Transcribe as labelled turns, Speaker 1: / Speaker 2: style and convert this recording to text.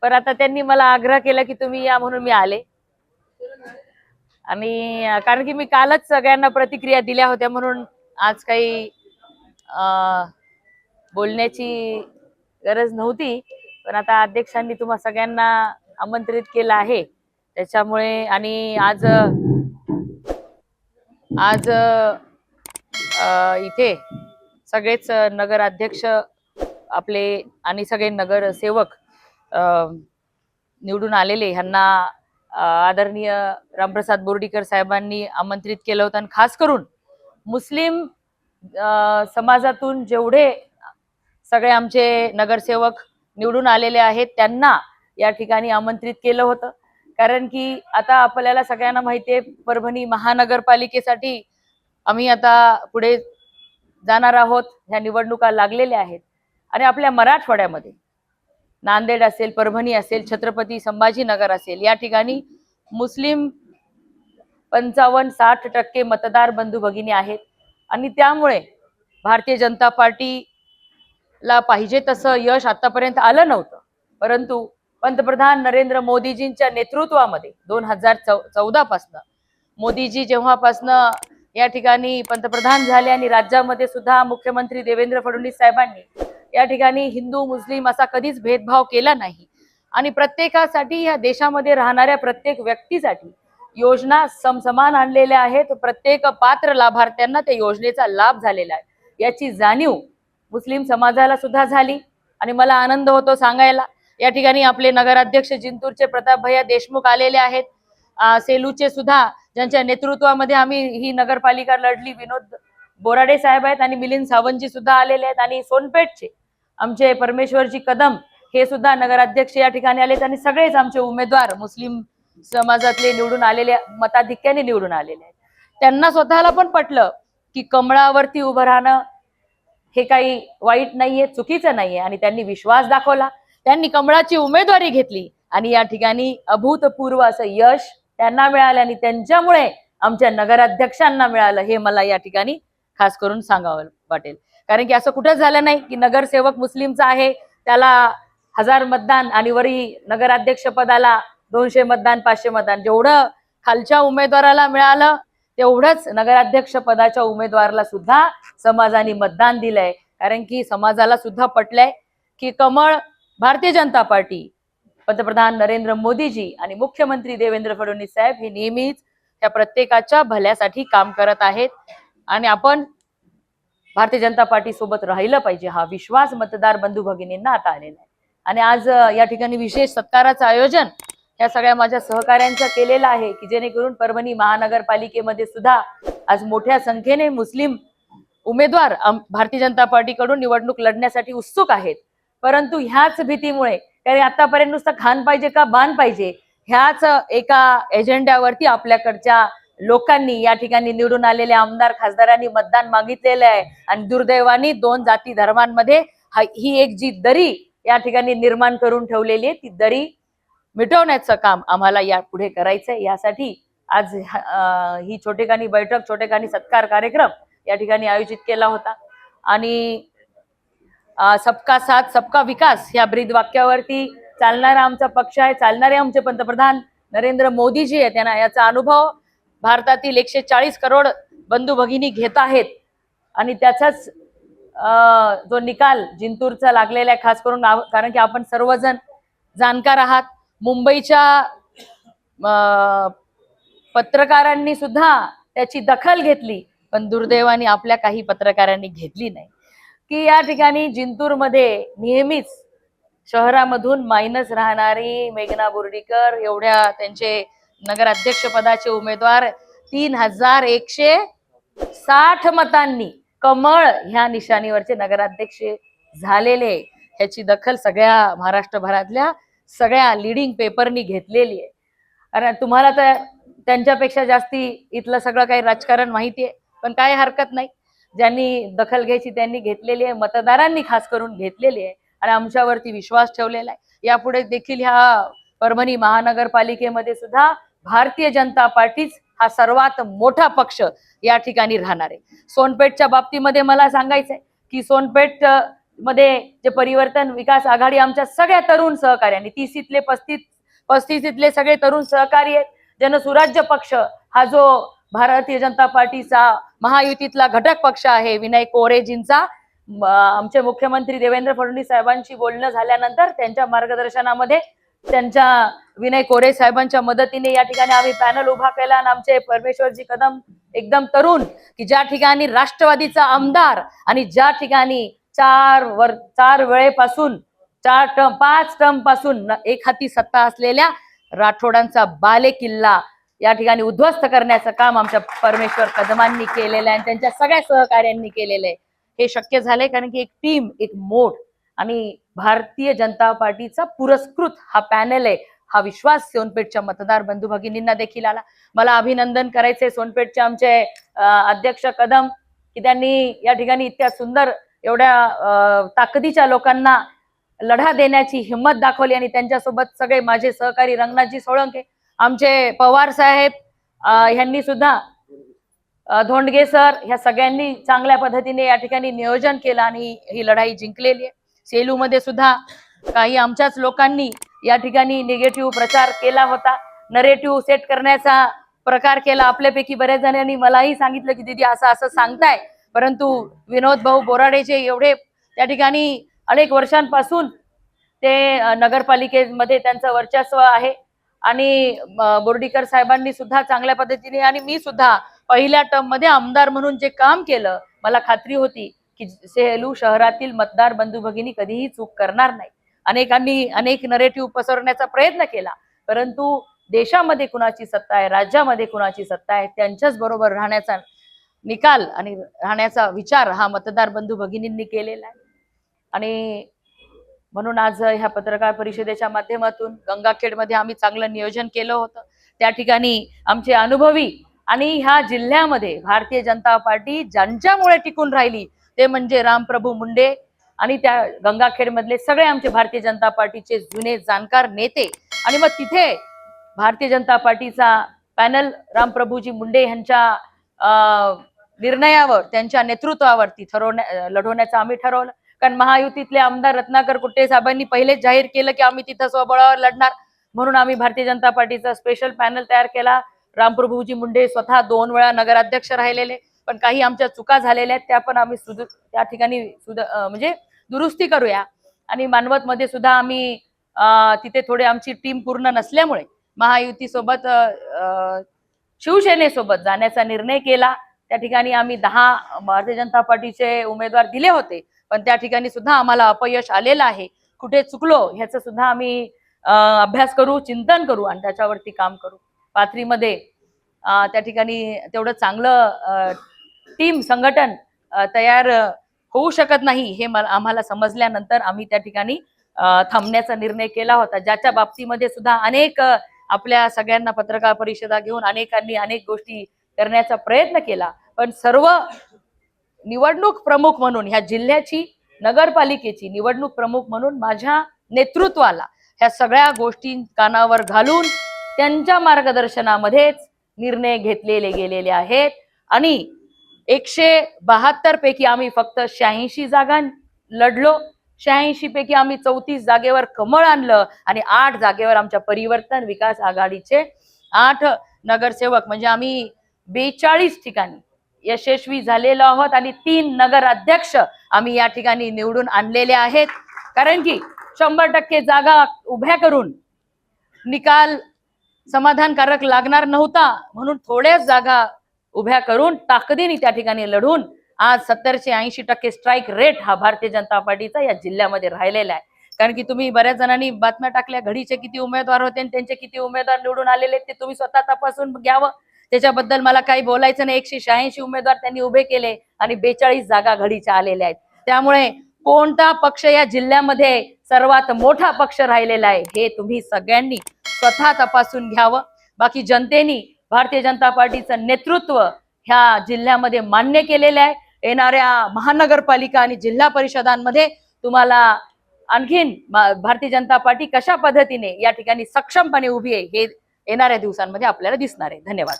Speaker 1: पण आता त्यांनी मला आग्रह केला की तुम्ही या, म्हणून मी आले. आणि कारण की मी कालच सगळ्यांना प्रतिक्रिया दिल्या होत्या, म्हणून आज काही बोलण्याची गरज नव्हती. पण आता अध्यक्षांनी तुम्हा सगळ्यांना आमंत्रित केलं आहे त्याच्यामुळे, आणि आज आज इथे सगळेच नगराध्यक्ष आपले आणि सगळे नगरसेवक निवडून आलेले ह्यांना आदरणीय रामप्रसाद बोर्डीकर साहेबांनी आमंत्रित केलं होतं. आणि खास करून मुस्लिम समाजातून जेवढे सगळे आमचे नगरसेवक निवडून आलेले आहेत त्यांना या ठिकाणी आमंत्रित केलं होतं. कारण की आता आपल्याला सगळ्यांना माहिती आहे, परभणी महानगरपालिकेसाठी आम्ही आता पुढे जाणार आहोत. ह्या निवडणुका लागलेल्या आहेत आणि आपल्या मराठवाड्यामध्ये नांदेड असेल, परभणी असेल, छत्रपती संभाजीनगर असेल, या ठिकाणी मुस्लिम 55-60% मतदार बंधू भगिनी आहेत. आणि त्यामुळे भारतीय जनता पार्टीला पाहिजे तसं यश आतापर्यंत आलं नव्हतं. परंतु पंतप्रधान नरेंद्र मोदीजींच्या नेतृत्वामध्ये 2014 पासून मोदीजी जेव्हापासनं या ठिकाणी पंतप्रधान झाले आणि राज्यामध्ये सुद्धा मुख्यमंत्री देवेंद्र फडणवीस साहेबांनी या ठिकाणी हिंदू मुस्लिम असा कधीच भेदभाव केला नाही. आणि प्रत्येकासाठी, या देशामध्ये राहणाऱ्या प्रत्येक व्यक्तीसाठी योजना समसमान आणलेल्या आहेत. प्रत्येक पात्र लाभार्थ्यांना त्या योजनेचा लाभ झालेला आहे याची जाणीव मुस्लिम समाजाला सुद्धा झाली. आणि मला आनंद होतो सांगायला, या ठिकाणी आपले नगराध्यक्ष जिंतूरचे प्रताप भैया देशमुख आलेले आहेत. सेलूचे सुद्धा, ज्यांच्या नेतृत्वामध्ये आम्ही ही नगरपालिका लढली, विनोद बोराडे साहेब आहेत. आणि मिलिंद सावंतजी सुद्धा आलेले आहेत. आणि सोनपेठचे आमचे परमेश्वरजी कदम हे सुद्धा नगराध्यक्ष या ठिकाणी आलेत. आणि सगळेच आमचे उमेदवार मुस्लिम समाजातले निवडून आलेले, मताधिक्याने निवडून आलेले आहेत. त्यांना स्वतःला पण पटलं की कमळावरती उभं राहणं हे काही वाईट नाहीये, चुकीचं नाहीये. आणि त्यांनी विश्वास दाखवला, त्यांनी कमळाची उमेदवारी घेतली आणि या ठिकाणी अभूतपूर्व असं यश त्यांना मिळालं. आणि त्यांच्यामुळे आमच्या नगराध्यक्षांना मिळालं, हे मला या ठिकाणी खास करून सांगावं वाटेल. कारण की असं कुठं झालं नाही की नगरसेवक मुस्लिमचा आहे त्याला 1000 मतदान आणि वरी नगराध्यक्ष पदाला 200 मतदान 500 मतदान. जेवढं खालच्या उमेदवाराला मिळालं तेवढंच नगराध्यक्ष पदाच्या उमेदवाराला सुद्धा समाजाने मतदान दिलंय. कारण की समाजाला सुद्धा पटलंय की कमळ, भारतीय जनता पार्टी, पंतप्रधान नरेंद्र मोदीजी आणि मुख्यमंत्री देवेंद्र फडणवीस साहेब हे नेहमीच त्या प्रत्येकाच्या भल्यासाठी काम करत आहेत. आणि आपण भारतीय जनता पार्टी सोबत राहिलं पाहिजे, हा विश्वास मतदार बंधू भगिनींना आता आलेला आहे. आणि आज या ठिकाणी विशेष सत्काराचं आयोजन या सगळ्या माझ्या सहकाऱ्यांचं केलेलं आहे की जेणेकरून परभणी महानगरपालिकेमध्ये सुद्धा आज मोठ्या संख्येने मुस्लिम उमेदवार भारतीय जनता पार्टीकडून निवडणूक लढण्यासाठी उत्सुक आहेत. परंतु ह्याच भीतीमुळे, कारण आतापर्यंत नुसतं खान पाहिजे का बाण पाहिजे ह्याच एका एजेंड्यावरती आपल्याकडच्या लोकांनी, या ठिकाणी निवडून आलेल्या आमदार खासदारांनी मतदान मागितलेलं आहे. आणि दुर्दैवाने 2 जाती धर्मांमध्ये ही एक जी दरी या ठिकाणी निर्माण करून ठेवलेली आहे, ती दरी मिटवण्याचं काम आम्हाला या पुढे करायचंय. यासाठी आज ही छोटेखानी बैठक, छोटेखानी सत्कार कार्यक्रम या ठिकाणी आयोजित केला होता. आणि सबका साथ सबका विकास या ब्रीद वाक्यावरती चालणारा आमचा पक्ष आहे, चालणारे आमचे पंतप्रधान नरेंद्र मोदीजी आहेत. त्यांना याचा अनुभव भारतातील 140 करोड बंधू भगिनी घेत आहेत. आणि त्याचाच जो निकाल जिंतूरचा लागलेला आहे, खास करून कारण की आपण सर्वजण जाणकार आहात. मुंबईच्या पत्रकारांनी सुद्धा त्याची दखल घेतली, पण दुर्दैवाने आपल्या काही पत्रकारांनी घेतली नाही की या ठिकाणी जिंतूरमध्ये नेहमीच शहरामधून मायनस राहणारी मेघना बोर्डीकर एवढ्या त्यांचे नगराध्यक्ष पदाचे उमेदवार 3160 मतांनी कमळ ह्या निशाणीवरचे नगराध्यक्ष झालेले, ह्याची दखल सगळ्या महाराष्ट्रभरातल्या सगळ्या लीडिंग पेपरनी घेतलेली आहे. कारण तुम्हाला तर त्यांच्यापेक्षा जास्ती इथलं सगळं काही राजकारण माहिती आहे, पण काय हरकत नाही. ज्यांनी दखल घ्यायची त्यांनी घेतलेली आहे, मतदारांनी खास करून घेतलेली आहे आणि आमच्यावरती विश्वास ठेवलेला आहे. यापुढे देखील ह्या परभणी महानगरपालिकेमध्ये सुद्धा भारतीय जनता पार्टीच हा सर्वात मोठा पक्ष या ठिकाणी राहणार आहे. सोनपेठच्या बाबतीमध्ये मला सांगायचंय की सोनपेठ मध्ये जे परिवर्तन विकास आघाडी आमच्या सगळ्या तरुण सहकार्यांनी 30तले 35तले सगळे तरुण सहकारी आहेत. जनसुराज्य पक्ष हा जो भारतीय जनता पार्टीचा महायुतीतला घटक पक्ष आहे, विनय कोरेजींचा, आमचे मुख्यमंत्री देवेंद्र फडणवीस साहेबांशी बोलणं झाल्यानंतर त्यांच्या मार्गदर्शनामध्ये, त्यांच्या विनय कोरे साहेबांच्या मदतीने या ठिकाणी आम्ही पॅनल उभा केला आणि आमचे परमेश्वरजी कदम एकदम तरुण, की ज्या ठिकाणी राष्ट्रवादीचा आमदार आणि ज्या ठिकाणी 4 वेळेपासून 5 टर्म पासून एक हाती सत्ता असलेल्या राठोडांचा बाले किल्ला या ठिकाणी उद्ध्वस्त करण्याचं काम आमच्या परमेश्वर कदमांनी केलेलं आहे आणि त्यांच्या सगळ्या सहकार्यांनी केलेलं आहे. हे शक्य झाले कारण की एक टीम, एक मोठ आणि भारतीय जनता पार्टीचा पुरस्कृत हा पॅनल आहे. हा विश्वास सोनपेठच्या मतदार बंधू भगिनींना देखील आला. मला अभिनंदन करायचे सोनपेठचे आमचे अध्यक्ष कदम, की त्यांनी या ठिकाणी इतक्या सुंदर, एवढ्या ताकदीच्या लोकांना लढा देण्याची हिंमत दाखवली आणि त्यांच्यासोबत सगळे माझे सहकारी रंगनाथजी सोळंके, आमचे पवार साहेब यांनी सुद्धा, धोंडगे सर, ह्या सगळ्यांनी चांगल्या पद्धतीने या ठिकाणी नियोजन केलं आणि ही लढाई जिंकलेली आहे. सेलू मध्ये सुद्धा काही आमच्याच लोकांनी या ठिकाणी निगेटिव्ह प्रचार केला होता, नरेटिव्ह सेट करण्याचा प्रकार केला. आपल्यापैकी बऱ्याच जणांनी मलाही सांगितलं की दीदी असं असं सांगताय, परंतु विनोद भाऊ बोराडे जे एवढे त्या ठिकाणी अनेक वर्षांपासून ते नगरपालिकेमध्ये त्यांचं वर्चस्व आहे आणि बोर्डीकर साहेबांनी सुद्धा चांगल्या पद्धतीने आणि मी सुद्धा पहिल्या टर्म मध्ये आमदार म्हणून जे काम केलं, मला खात्री होती की सेलू शहरातील मतदार बंधू भगिनी कधीही चूक करणार नाही. अनेकांनी अनेक नरेटिव्ह पसरवण्याचा प्रयत्न केला, परंतु देशामध्ये कुणाची सत्ता आहे, राज्यामध्ये कुणाची सत्ता आहे, त्यांच्याच बरोबर राहण्याचा निकाल आणि राहण्याचा विचार हा मतदार बंधू भगिनींनी केलेला आहे. आणि म्हणून आज ह्या पत्रकार परिषदेच्या माध्यमातून गंगाखेडमध्ये आम्ही चांगलं नियोजन केलं होतं. त्या ठिकाणी आमचे अनुभवी आणि ह्या जिल्ह्यामध्ये भारतीय जनता पार्टी ज्यांच्यामुळे टिकून राहिली ते म्हणजे रामप्रभू मुंडे आणि त्या गंगाखेड मधले सगळे आमचे भारतीय जनता पार्टीचे जुने जाणकार नेते. आणि मग तिथे भारतीय जनता पार्टीचा पॅनल रामप्रभूजी मुंडे यांच्या निर्णयावर, त्यांच्या नेतृत्वावरती लढवण्याचं आम्ही ठरवलं. कारण महायुतीतले आमदार रत्नाकर कुट्टे साहेबांनी पहिलेच जाहीर केलं की आम्ही तिथं स्वबळावर लढणार, म्हणून आम्ही भारतीय जनता पार्टीचा स्पेशल पॅनल तयार केला. रामप्रभूजी मुंडे स्वतः 2 वेळा नगराध्यक्ष राहिलेले, पण काही आमच्या चुका झालेल्या आहेत, त्या पण आम्ही त्या ठिकाणी म्हणजे दुरुस्ती करूया. आणि मानवत मध्ये सुद्धा आम्ही तिथे थोडे आमची टीम पूर्ण नसल्यामुळे महायुतीसोबत शिवसेनेसोबत जाण्याचा निर्णय केला. त्या ठिकाणी आम्ही 10 भारतीय जनता पार्टीचे उमेदवार दिले होते, पण त्या ठिकाणी सुद्धा आम्हाला अपयश आलेलं आहे. कुठे चुकलो ह्याचं सुद्धा आम्ही अभ्यास करू, चिंतन करू आणि त्याच्यावरती काम करू. पाथरीमध्ये त्या ठिकाणी तेवढं चांगलं टीम संघटन तयार होऊ शकत नाही हे आम्हाला समजल्यानंतर आम्ही त्या ठिकाणी थांबण्याचा निर्णय केला होता. ज्याच्या बाबतीमध्ये सुद्धा अनेक आपल्या सगळ्यांना पत्रकार परिषदा घेऊन अनेकांनी अनेक गोष्टी करण्याचा प्रयत्न केला, पण सर्व निवडणूक प्रमुख म्हणून, ह्या जिल्ह्याची नगरपालिकेची निवडणूक प्रमुख म्हणून माझ्या नेतृत्वाला ह्या सगळ्या गोष्टी कानावर घालून त्यांच्या मार्गदर्शनामध्येच निर्णय घेतलेले गेलेले आहेत. आणि 172 पैकी आम्ही फक्त 86 जागा लढलो. 86 पैकी आम्ही 34 जागेवर कमळ आणलं आणि 8 जागेवर आमच्या परिवर्तन विकास आघाडीचे 8 नगरसेवक म्हणजे आम्ही 42 ठिकाणी यशस्वी झालेलो आहोत आणि 3 नगर अध्यक्ष आम्ही या ठिकाणी निवडून आणलेले आहेत. कारण की 100% जागा उभ्या करून निकाल समाधानकारक लागणार नव्हता, म्हणून थोड्याच जागा उभ्या करून ताकदीने त्या ठिकाणी लढून आज 70 ते 80% स्ट्राईक रेट हा भारतीय जनता पार्टीचा या जिल्ह्यामध्ये राहिलेला आहे. कारण की तुम्ही बऱ्याच जणांनी बातम्या टाकल्या घडीचे किती उमेदवार होते आणि त्यांचे किती उमेदवार निवडून आलेले ते तुम्ही स्वतः तपासून घ्यावं. त्याच्याबद्दल मला काही बोलायचं नाही. 186 उमेदवार त्यांनी उभे केले आणि 42 जागा घडीच्या आलेल्या आहेत. त्यामुळे कोणता पक्ष या जिल्ह्यामध्ये सर्वात मोठा पक्ष राहिलेला आहे हे तुम्ही सगळ्यांनी स्वतः तपासून घ्यावं. बाकी जनतेने भारतीय जनता पार्टीचं नेतृत्व ह्या जिल्ह्यामध्ये मान्य केलेलं आहे. येणाऱ्या महानगरपालिका आणि जिल्हा परिषदांमध्ये तुम्हाला आणखीन भारतीय जनता पार्टी कशा पद्धतीने या ठिकाणी सक्षमपणे उभी आहे हे येणाऱ्या दिवसांमध्ये आपल्याला दिसणार आहे. धन्यवाद.